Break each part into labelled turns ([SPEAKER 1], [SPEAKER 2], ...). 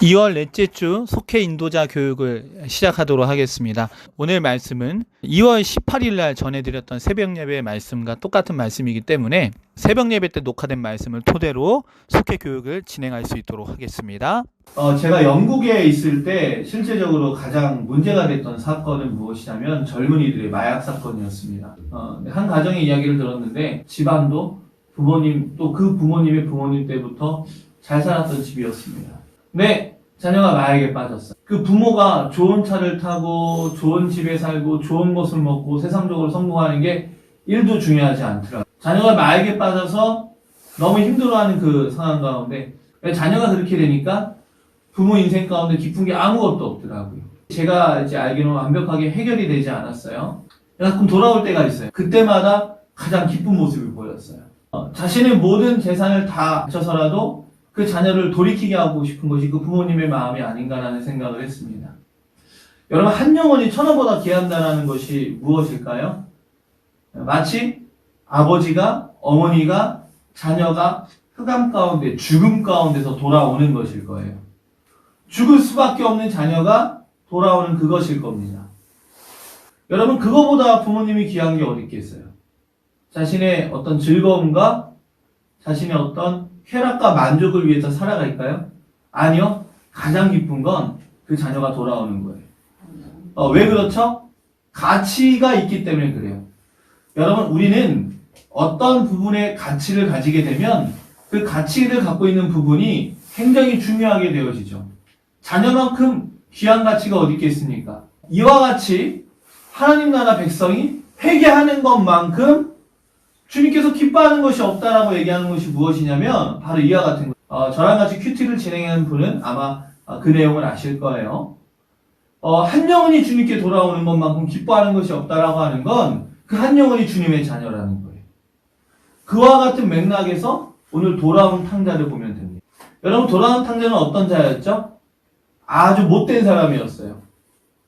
[SPEAKER 1] 2월 넷째 주 속회 인도자 교육을 시작하도록 하겠습니다. 오늘 말씀은 2월 18일 날 전해드렸던 새벽 예배 말씀과 똑같은 말씀이기 때문에 새벽 예배 때 녹화된 말씀을 토대로 속회 교육을 진행할 수 있도록 하겠습니다.
[SPEAKER 2] 제가 영국에 있을 때 실제적으로 가장 문제가 됐던 사건은 무엇이냐면 젊은이들의 마약 사건이었습니다. 한 가정의 이야기를 들었는데 집안도 부모님 또 그 부모님의 부모님 때부터 잘 살았던 집이었습니다. 근데 자녀가 마약에 빠졌어요. 그 부모가 좋은 차를 타고 좋은 집에 살고 좋은 것을 먹고 세상적으로 성공하는 게 1도 중요하지 않더라고요. 자녀가 마약에 빠져서 너무 힘들어하는 그 상황 가운데 자녀가 그렇게 되니까 부모 인생 가운데 기쁜 게 아무것도 없더라고요. 제가 이제 알기로는 완벽하게 해결이 되지 않았어요. 가끔 돌아올 때가 있어요. 그때마다 가장 기쁜 모습을 보였어요. 자신의 모든 재산을 다 바쳐서라도 그 자녀를 돌이키게 하고 싶은 것이 그 부모님의 마음이 아닌가라는 생각을 했습니다. 여러분, 한 영혼이 천하보다 귀한다는 것이 무엇일까요? 마치 아버지가, 어머니가, 자녀가 흑암 가운데, 죽음 가운데서 돌아오는 것일 거예요. 죽을 수밖에 없는 자녀가 돌아오는 그것일 겁니다. 여러분, 그거보다 부모님이 귀한 게 어디 있겠어요? 자신의 어떤 즐거움과 자신의 어떤 쾌락과 만족을 위해서 살아갈까요? 아니요. 가장 기쁜 건 그 자녀가 돌아오는 거예요. 왜 그렇죠? 가치가 있기 때문에 그래요. 여러분, 우리는 어떤 부분에 가치를 가지게 되면 그 가치를 갖고 있는 부분이 굉장히 중요하게 되어지죠. 자녀만큼 귀한 가치가 어디 있겠습니까? 이와 같이 하나님 나라 백성이 회개하는 것만큼 주님께서 기뻐하는 것이 없다라고 얘기하는 것이 무엇이냐면 바로 이와 같은 것. 저랑 같이 큐티를 진행하는 분은 아마 그 내용을 아실 거예요. 한 영혼이 주님께 돌아오는 것만큼 기뻐하는 것이 없다라고 하는 건 그 한 영혼이 주님의 자녀라는 거예요. 그와 같은 맥락에서 오늘 돌아온 탕자를 보면 됩니다. 여러분, 돌아온 탕자는 어떤 자였죠? 아주 못된 사람이었어요.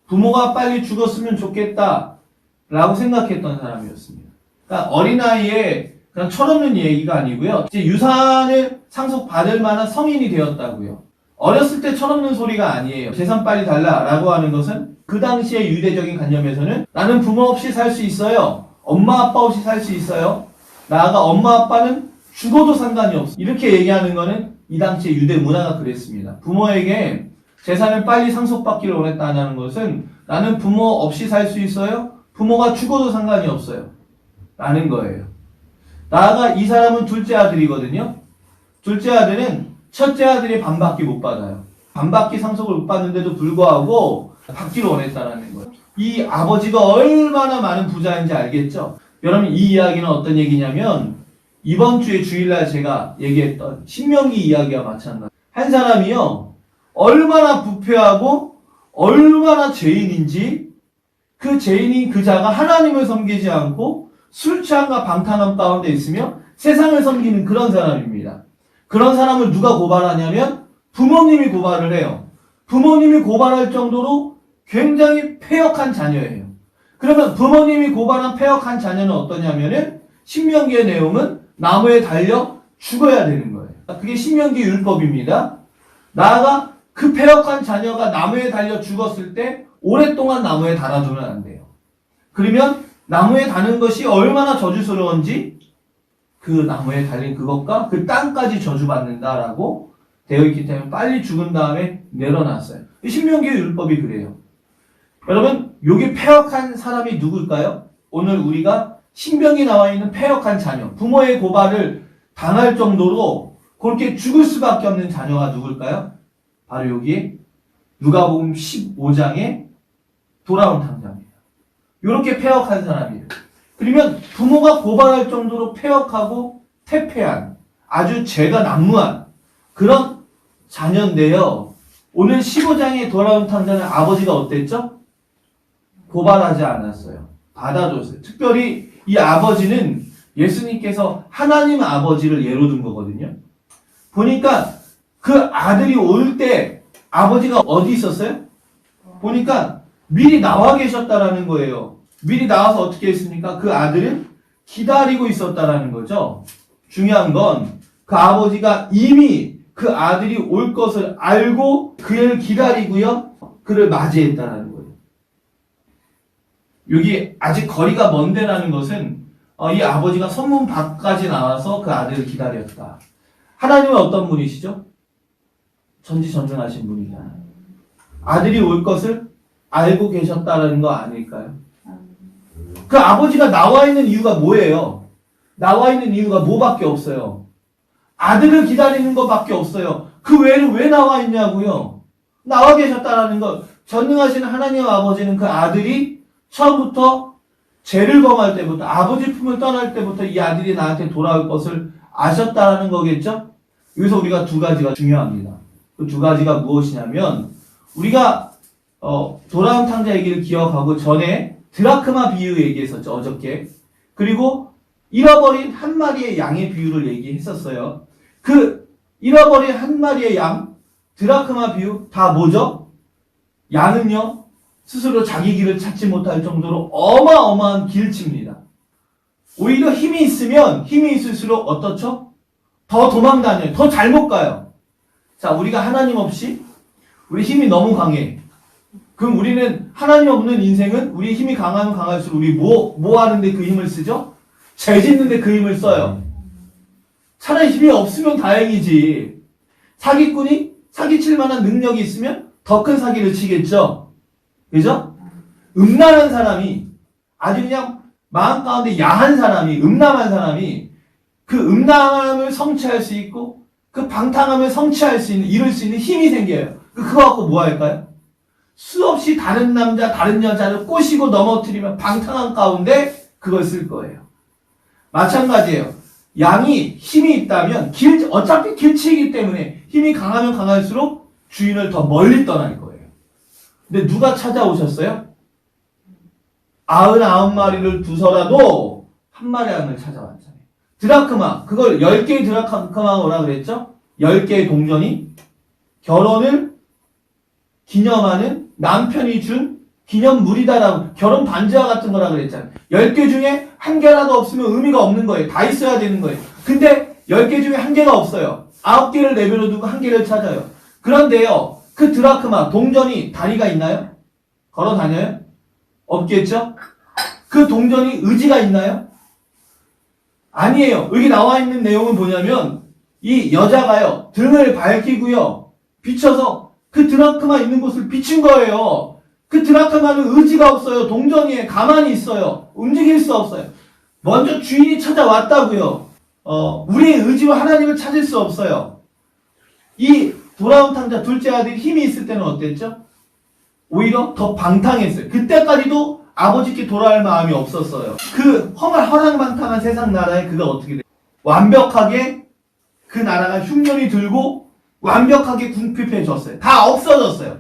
[SPEAKER 2] 부모가 빨리 죽었으면 좋겠다라고 생각했던 사람이었습니다. 그러니까 어린아이에 그냥 철없는 얘기가 아니고요. 이제 유산을 상속받을 만한 성인이 되었다고요. 어렸을 때 철없는 소리가 아니에요. 재산 빨리 달라라고 하는 것은 그 당시의 유대적인 관념에서는 나는 부모 없이 살 수 있어요. 엄마 아빠 없이 살 수 있어요. 나아가 엄마 아빠는 죽어도 상관이 없어. 이렇게 얘기하는 거는 이 당시의 유대 문화가 그랬습니다. 부모에게 재산을 빨리 상속받기를 원했다는 것은 나는 부모 없이 살 수 있어요. 부모가 죽어도 상관이 없어요. 라는 거예요. 나아가 이 사람은 둘째 아들이거든요. 둘째 아들은 첫째 아들이 반밖에 못 받아요. 반밖에 상속을 못 받는데도 불구하고 받기를 원했다라는 거예요. 이 아버지가 얼마나 많은 부자인지 알겠죠? 여러분, 이 이야기는 어떤 얘기냐면 이번 주에 주일날 제가 얘기했던 신명기 이야기와 마찬가지. 한 사람이요, 얼마나 부패하고 얼마나 죄인인지 그 죄인인 그 자가 하나님을 섬기지 않고 술 취함과 방탕함 가운데 있으며 세상을 섬기는 그런 사람입니다. 그런 사람을 누가 고발하냐면 부모님이 고발을 해요. 부모님이 고발할 정도로 굉장히 패역한 자녀예요. 그러면 부모님이 고발한 패역한 자녀는 어떠냐면은 신명기의 내용은 나무에 달려 죽어야 되는 거예요. 그게 신명기 율법입니다. 나아가 그 패역한 자녀가 나무에 달려 죽었을 때 오랫동안 나무에 달아두면 안 돼요. 그러면 나무에 다는 것이 얼마나 저주스러운지 그 나무에 달린 그것과 그 땅까지 저주받는다라고 되어 있기 때문에 빨리 죽은 다음에 내려놨어요. 신명기의 율법이 그래요. 여러분, 여기 패역한 사람이 누굴까요? 오늘 우리가 신명기에 나와 있는 패역한 자녀, 부모의 고발을 당할 정도로 그렇게 죽을 수밖에 없는 자녀가 누굴까요? 바로 여기에 누가복음 15장에 돌아온 탕자입니다. 이렇게 패역한 사람이에요. 그러면 부모가 고발할 정도로 패역하고 태폐한 아주 죄가 난무한 그런 자녀인데요. 오늘 15장에 돌아온 탕자는 아버지가 어땠죠? 고발하지 않았어요. 받아줬어요. 특별히 이 아버지는 예수님께서 하나님 아버지를 예로 든 거거든요. 보니까 그 아들이 올 때 아버지가 어디 있었어요? 보니까 미리 나와 계셨다라는 거예요. 미리 나와서 어떻게 했습니까? 그 아들은 기다리고 있었다라는 거죠. 중요한 건 그 아버지가 이미 그 그 아들이 올 것을 알고 그를 기다리고요. 그를 맞이했다라는 거예요. 여기 아직 거리가 먼데라는 것은 이 아버지가 성문 밖까지 나와서 그 아들을 기다렸다. 하나님은 어떤 분이시죠? 전지전능하신 분이잖아요. 아들이 올 것을 알고 계셨다라는 거 아닐까요? 그 아버지가 나와 있는 이유가 뭐예요? 나와 있는 이유가 뭐밖에 없어요? 아들을 기다리는 것밖에 없어요. 그 외에는 왜 나와 있냐고요? 나와 계셨다라는 것. 전능하신 하나님 아버지는 그 아들이 처음부터 죄를 범할 때부터 아버지 품을 떠날 때부터 이 아들이 나한테 돌아올 것을 아셨다라는 거겠죠? 여기서 우리가 두 가지가 중요합니다. 그 두 가지가 무엇이냐면 우리가 돌아온 탕자 얘기를 기억하고 전에 드라크마 비유 얘기했었죠. 어저께. 그리고 잃어버린 한 마리의 양의 비유를 얘기했었어요. 그 잃어버린 한 마리의 양, 드라크마 비유 다 뭐죠? 양은요 스스로 자기 길을 찾지 못할 정도로 어마어마한 길치입니다. 오히려 힘이 있을수록 어떻죠? 더 도망다녀요. 더 잘못 가요. 자, 우리가 하나님 없이 우리 힘이 너무 강해. 그럼 우리는 하나님 없는 인생은 우리 힘이 강하면 강할수록 우리 뭐 하는데 그 힘을 쓰죠? 죄 짓는데 그 힘을 써요. 차라리 힘이 없으면 다행이지. 사기꾼이 사기칠 만한 능력이 있으면 더 큰 사기를 치겠죠. 그죠? 음란한 사람이 아주 그냥 마음 가운데 야한 사람이 음란한 사람이 그 음란함을 성취할 수 있고 그 방탕함을 성취할 수 있는 이룰 수 있는 힘이 생겨요. 그거 갖고 뭐 할까요? 수없이 다른 남자 다른 여자를 꼬시고 넘어뜨리면 방탕한 가운데 그걸 쓸 거예요. 마찬가지예요. 양이 힘이 있다면 어차피 길치이기 때문에 힘이 강하면 강할수록 주인을 더 멀리 떠날 거예요. 근데 누가 찾아오셨어요? 99마리를 두서라도 한 마리 양을 찾아왔잖아요. 드라크마, 그걸 10개의 드라크마가 뭐라 그랬죠? 10개의 동전이 결혼을 기념하는 남편이 준 기념물이다라고, 결혼 반지와 같은 거라 그랬잖아요. 10개 중에 한 개라도 없으면 의미가 없는 거예요. 다 있어야 되는 거예요. 근데 10개 중에 한 개가 없어요. 9개를 내버려두고 한 개를 찾아요. 그런데요, 그 드라크마, 동전이 다리가 있나요? 걸어 다녀요? 없겠죠? 그 동전이 의지가 있나요? 아니에요. 여기 나와 있는 내용은 뭐냐면 이 여자가요, 등을 밝히고요, 비춰서 그 드라크마 있는 곳을 비춘 거예요. 그 드라크마는 의지가 없어요. 동전이에 가만히 있어요. 움직일 수 없어요. 먼저 주인이 찾아왔다고요. 우리의 의지와 하나님을 찾을 수 없어요. 이 돌아온 탕자 둘째 아들이 힘이 있을 때는 어땠죠? 오히려 더 방탕했어요. 그때까지도 아버지께 돌아갈 마음이 없었어요. 그 허랑방탕한 세상 나라에 그가 어떻게 돼요? 완벽하게 그 나라가 흉년이 들고 완벽하게 궁핍해졌어요. 다 없어졌어요.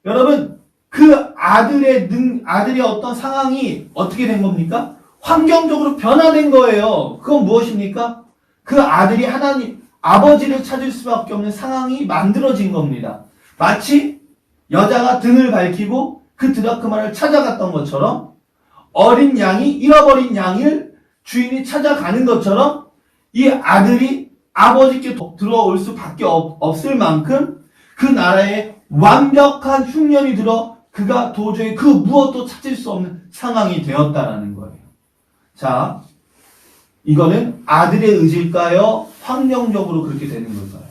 [SPEAKER 2] 여러분, 그 아들의 어떤 상황이 어떻게 된 겁니까? 환경적으로 변화된 거예요. 그건 무엇입니까? 그 아들이 하나님, 아버지를 찾을 수밖에 없는 상황이 만들어진 겁니다. 마치 여자가 등을 밝히고 그 드라크마를 찾아갔던 것처럼 어린 양이 잃어버린 양을 주인이 찾아가는 것처럼 이 아들이 아버지께 들어올 수밖에 없을 만큼 그 나라에 완벽한 흉년이 들어 그가 도저히 그 무엇도 찾을 수 없는 상황이 되었다라는 거예요. 자, 이거는 아들의 의지일까요? 환경적으로 그렇게 되는 걸까요?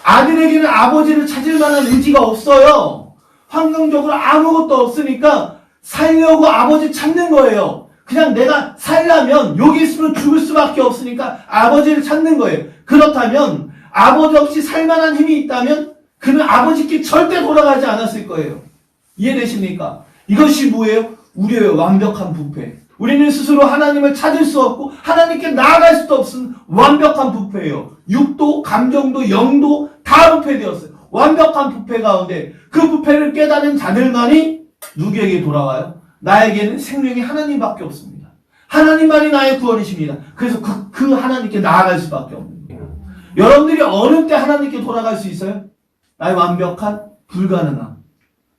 [SPEAKER 2] 아들에게는 아버지를 찾을 만한 의지가 없어요. 환경적으로 아무것도 없으니까 살려고 아버지 찾는 거예요. 그냥 내가 살려면 여기 있으면 죽을 수밖에 없으니까 아버지를 찾는 거예요. 그렇다면 아버지 없이 살만한 힘이 있다면 그는 아버지께 절대 돌아가지 않았을 거예요. 이해되십니까? 이것이 뭐예요? 우리의 완벽한 부패. 우리는 스스로 하나님을 찾을 수 없고 하나님께 나아갈 수도 없은 완벽한 부패예요. 육도, 감정도, 영도 다 부패되었어요. 완벽한 부패 가운데 그 부패를 깨닫는 자들만이 누구에게 돌아와요? 나에게는 생명이 하나님밖에 없습니다. 하나님만이 나의 구원이십니다. 그래서 그 하나님께 나아갈 수밖에 없는 거예요. 여러분들이 어느 때 하나님께 돌아갈 수 있어요? 나의 완벽한 불가능함.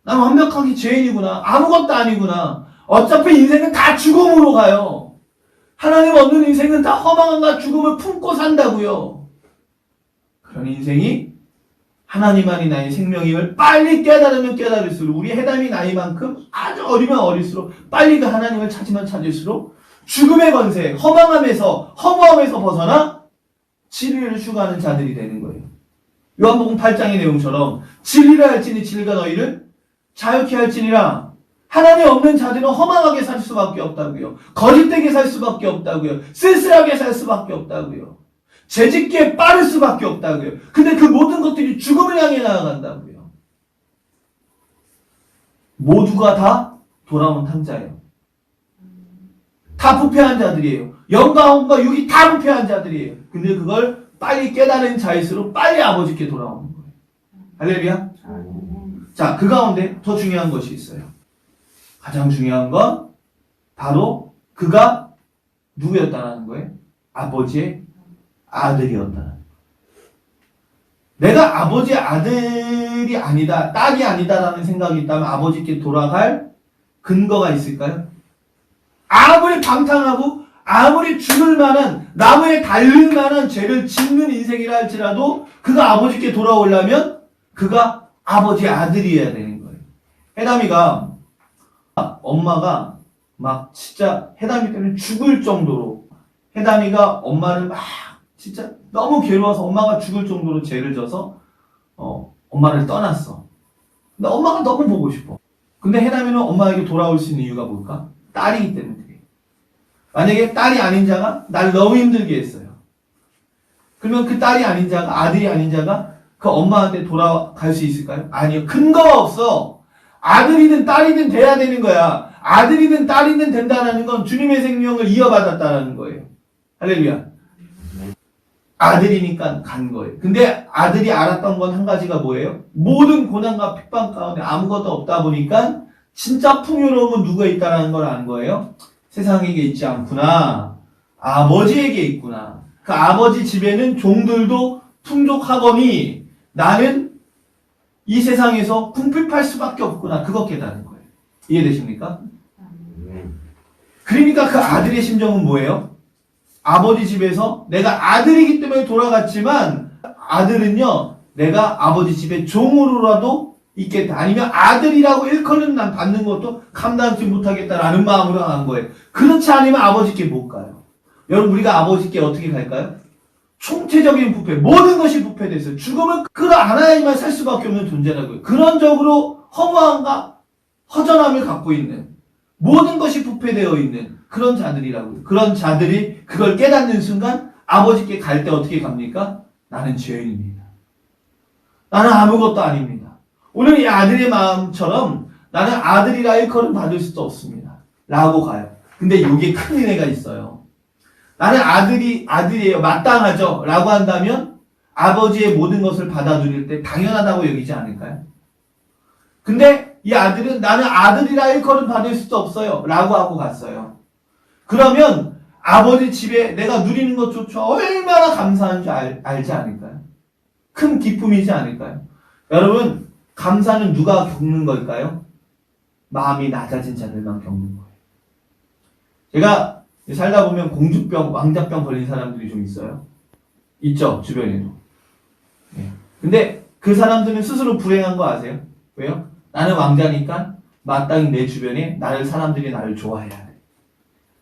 [SPEAKER 2] 난 완벽하게 죄인이구나. 아무것도 아니구나. 어차피 인생은 다 죽음으로 가요. 하나님 없는 인생은 다 허망함과 죽음을 품고 산다고요. 그런 인생이 하나님만이 나의 생명임을 빨리 깨달으면 깨달을수록 우리 해담이 나이만큼 아주 어리면 어릴수록 빨리 그 하나님을 찾으면 찾을수록 죽음의 권세, 허무함에서 벗어나 진리를 추구하는 자들이 되는 거예요. 요한복음 8장의 내용처럼 진리를 할지니 진리가 너희를 자유케 할지니라. 하나님 없는 자들은 허망하게 살 수밖에 없다고요. 거짓되게 살 수밖에 없다고요. 쓸쓸하게 살 수밖에 없다고요. 죄짓기에 빠를 수밖에 없다고요. 근데 그 모든 것들이 죽음을 향해 나아간다고요. 모두가 다 돌아온 탕자예요. 다 부패한 자들이에요. 영과 혼과 육이 다 부패한 자들이에요. 근데 그걸 빨리 깨달은 자일수록 빨리 아버지께 돌아오는 거예요. 할렐루야. 자, 그 가운데 더 중요한 것이 있어요. 가장 중요한 건 바로 그가 누구였다는 거예요? 아버지의 아들이었다는. 내가 아버지의 아들이 아니다, 딸이 아니다라는 생각이 있다면 아버지께 돌아갈 근거가 있을까요? 아무리 방탕하고 아무리 죽을 만한 나무에 달릴 만한 죄를 짓는 인생이라 할지라도 그가 아버지께 돌아오려면 그가 아버지의 아들이어야 되는 거예요. 해담이가 엄마가 막 진짜 해담이 때문에 죽을 정도로 해담이가 엄마를 막 진짜 너무 괴로워서 엄마가 죽을 정도로 죄를 져서 엄마를 떠났어. 근데 엄마가 너무 보고 싶어. 근데 해담이는 엄마에게 돌아올 수 있는 이유가 뭘까? 딸이기 때문에 그래. 만약에 딸이 아닌 자가 나를 너무 힘들게 했어요. 그러면 그 딸이 아닌 자가, 아들이 아닌 자가 그 엄마한테 돌아갈 수 있을까요? 아니요. 근거가 없어. 아들이든 딸이든 돼야 되는 거야. 아들이든 딸이든 된다는 건 주님의 생명을 이어받았다는 거예요. 할렐루야. 아들이니까 간 거예요. 근데 아들이 알았던 건 한 가지가 뭐예요? 모든 고난과 핍박 가운데 아무것도 없다 보니까 진짜 풍요로움은 누구에 있다는 걸 아는 거예요. 세상에게 있지 않구나. 아버지에게 있구나. 그 아버지 집에는 종들도 풍족하거니 나는 이 세상에서 궁핍할 수밖에 없구나. 그거 깨닫는 거예요. 이해되십니까? 그러니까 그 아들의 심정은 뭐예요? 아버지 집에서 내가 아들이기 때문에 돌아갔지만 아들은요, 내가 아버지 집에 종으로라도 있겠다. 아니면 아들이라고 일컬은 난 받는 것도 감당하지 못하겠다라는 마음으로 간 거예요. 그렇지 않으면 아버지께 못 가요. 여러분, 우리가 아버지께 어떻게 갈까요? 총체적인 부패, 모든 것이 부패돼서 죽음을 끌어안아야지만 살 수밖에 없는 존재라고요. 근원적으로 허무함과 허전함을 갖고 있는, 모든 것이 부패되어 있는 그런 자들이라고요. 그런 자들이 그걸 깨닫는 순간 아버지께 갈 때 어떻게 갑니까? 나는 죄인입니다. 나는 아무것도 아닙니다. 오늘 이 아들의 마음처럼 나는 아들이라 일컬음 받을 수도 없습니다. 라고 가요. 근데 이게 큰 은혜가 있어요. 나는 아들이에요. 마땅하죠. 라고 한다면 아버지의 모든 것을 받아들일 때 당연하다고 여기지 않을까요? 근데 이 아들은 나는 아들이라 일컬음 받을 수도 없어요. 라고 하고 갔어요. 그러면 아버지 집에 내가 누리는 것조차 얼마나 감사한 줄 알지 않을까요? 큰 기쁨이지 않을까요? 여러분, 감사는 누가 겪는 걸까요? 마음이 낮아진 자들만 겪는 거예요. 제가 살다 보면 공주병, 왕자병 걸린 사람들이 좀 있어요. 있죠, 주변에도. 근데 그 사람들은 스스로 불행한 거 아세요? 왜요? 나는 왕자니까 마땅히 내 주변에 사람들이 나를 좋아해야 돼.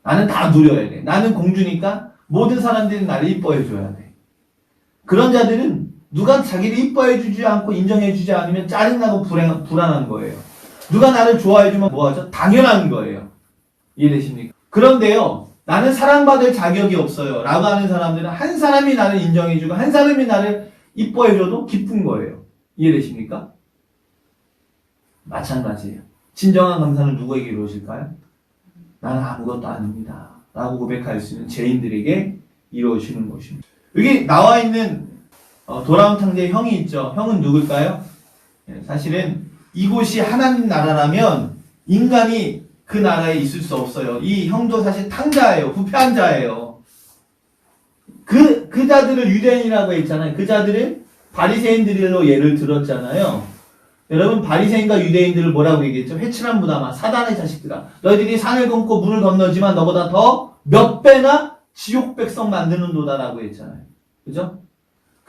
[SPEAKER 2] 나는 다 누려야 돼. 나는 공주니까 모든 사람들이 나를 이뻐해 줘야 돼. 그런 자들은 누가 자기를 이뻐해 주지 않고 인정해 주지 않으면 짜증나고 불안한 거예요. 누가 나를 좋아해 주면 뭐하죠? 당연한 거예요. 이해되십니까? 그런데요, 나는 사랑받을 자격이 없어요. 라고 하는 사람들은 한 사람이 나를 인정해 주고 한 사람이 나를 이뻐해 줘도 기쁜 거예요. 이해되십니까? 마찬가지예요. 진정한 감사는 누구에게 이루어질까요? 나는 아무것도 아닙니다. 라고 고백할 수 있는 죄인들에게 이루어지는 것입니다. 여기 나와 있는 돌아온 탕자의 형이 있죠. 형은 누굴까요? 사실은 이곳이 하나님 나라라면 인간이 그 나라에 있을 수 없어요. 이 형도 사실 탕자예요. 부패한 자예요. 그 자들을 유대인이라고 했잖아요. 그 자들을 바리새인들로 예를 들었잖아요. 여러분, 바리새인과 유대인들을 뭐라고 얘기했죠? 회칠한 무담아, 사단의 자식들아. 너희들이 산을 건고 물을 건너지만 너보다 더 몇 배나 지옥 백성 만드는 도다라고 했잖아요. 그죠?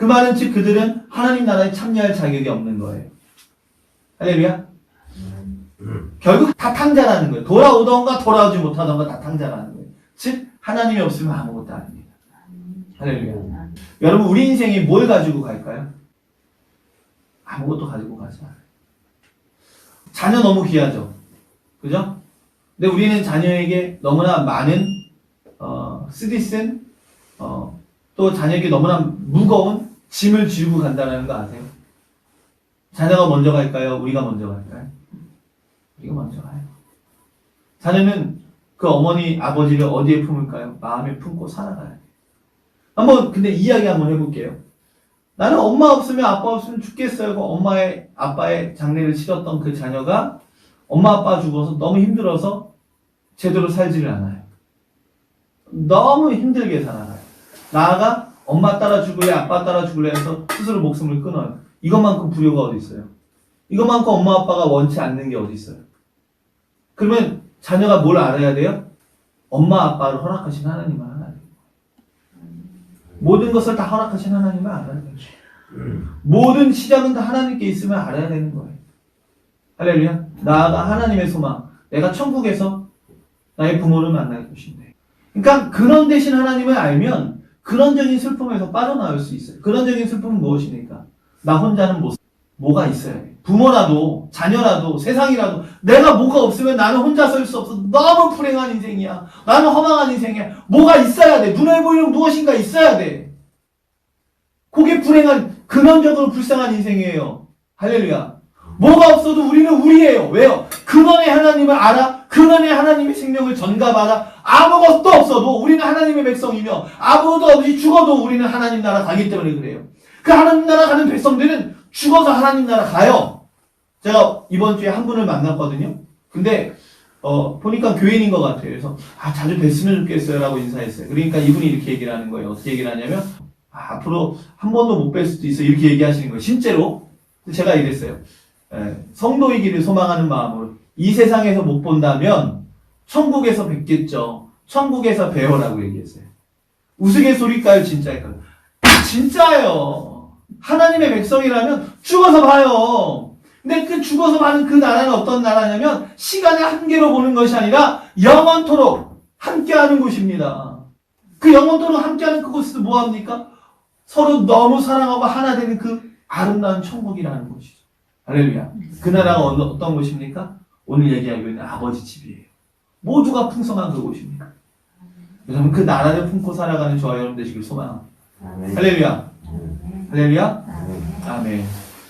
[SPEAKER 2] 그 말은 즉 그들은 하나님 나라에 참여할 자격이 없는 거예요. 할렐루야. 결국 다 탕자라는 거예요. 돌아오던가 돌아오지 못하던가 다 탕자라는 거예요. 즉 하나님이 없으면 아무것도 아닙니다. 할렐루야. 여러분 우리 인생에 뭘 가지고 갈까요? 아무것도 가지고 가지 않아요. 자녀 너무 귀하죠. 그죠? 근데 우리는 자녀에게 너무나 많은 쓰디쓴 또 자녀에게 너무나 무거운 짐을 지우고 간다는 거 아세요? 자녀가 먼저 갈까요? 우리가 먼저 갈까요? 우리가 먼저 가요. 자녀는 그 어머니, 아버지를 어디에 품을까요? 마음에 품고 살아가야 돼요. 한번 근데 이야기 한번 해볼게요. 나는 엄마 없으면 아빠 없으면 죽겠어요. 그 엄마의 아빠의 장례를 치렀던 그 자녀가 엄마 아빠 죽어서 너무 힘들어서 제대로 살지를 않아요. 너무 힘들게 살아가요. 나아가 엄마 따라 죽을래 아빠 따라 죽을래 해서 스스로 목숨을 끊어요. 이것만큼 불효가 어디 있어요? 이것만큼 엄마 아빠가 원치 않는 게 어디 있어요? 그러면 자녀가 뭘 알아야 돼요? 엄마 아빠를 허락하신 하나님을 알아야 돼요. 모든 것을 다 허락하신 하나님을 알아야 돼요. 모든 시작은 다 하나님께 있으면 알아야 되는 거예요. 할렐루야. 나아가 하나님의 소망. 내가 천국에서 나의 부모를 만날 것인데. 그러니까 근원 대신 하나님을 알면 근원적인 슬픔에서 빠져나올 수 있어요. 근원적인 슬픔은 무엇입니까? 나 혼자는 뭐가 있어야 돼. 부모라도 자녀라도 세상이라도 내가 뭐가 없으면 나는 혼자 설 수 없어. 너무 불행한 인생이야. 나는 허망한 인생이야. 뭐가 있어야 돼. 눈에 보이는 무엇인가 있어야 돼. 그게 불행한 근원적으로 불쌍한 인생이에요. 할렐루야. 뭐가 없어도 우리는 우리예요. 왜요? 근원의 하나님을 알아. 근원의 하나님의 생명을 전가받아. 아무것도 없어도 우리는 하나님의 백성이며 아무것도 없이 죽어도 우리는 하나님 나라 가기 때문에 그래요. 그 하나님 나라 가는 백성들은 죽어서 하나님 나라 가요. 제가 이번 주에 한 분을 만났거든요. 근데 보니까 교인인 것 같아요. 그래서 자주 뵀으면 좋겠어요 라고 인사했어요. 그러니까 이분이 이렇게 얘기를 하는 거예요. 어떻게 얘기를 하냐면 앞으로 한 번도 못 뵐 수도 있어 이렇게 얘기하시는 거예요. 실제로 제가 이랬어요. 성도이기를 소망하는 마음으로 이 세상에서 못 본다면 천국에서 뵙겠죠. 천국에서 뵈어라고 얘기했어요. 우스갯소리일까요? 진짜일까요? 진짜예요. 하나님의 백성이라면 죽어서 봐요. 근데 그 죽어서 봐는 그 나라는 어떤 나라냐면 시간의 한계로 보는 것이 아니라 영원토록 함께하는 곳입니다. 그 영원토록 함께하는 그곳에서 뭐합니까? 서로 너무 사랑하고 하나 되는 그 아름다운 천국이라는 곳이죠. 할렐루야. 그 나라가 어떤 곳입니까? 오늘 얘기하고 있는 아버지 집이에요. 모두가 풍성한 그곳입니다. 여러분 그 나라를 품고 살아가는 저와 여러분 되시길 소망합니다. 할렐루야. 할렐루야. 아멘.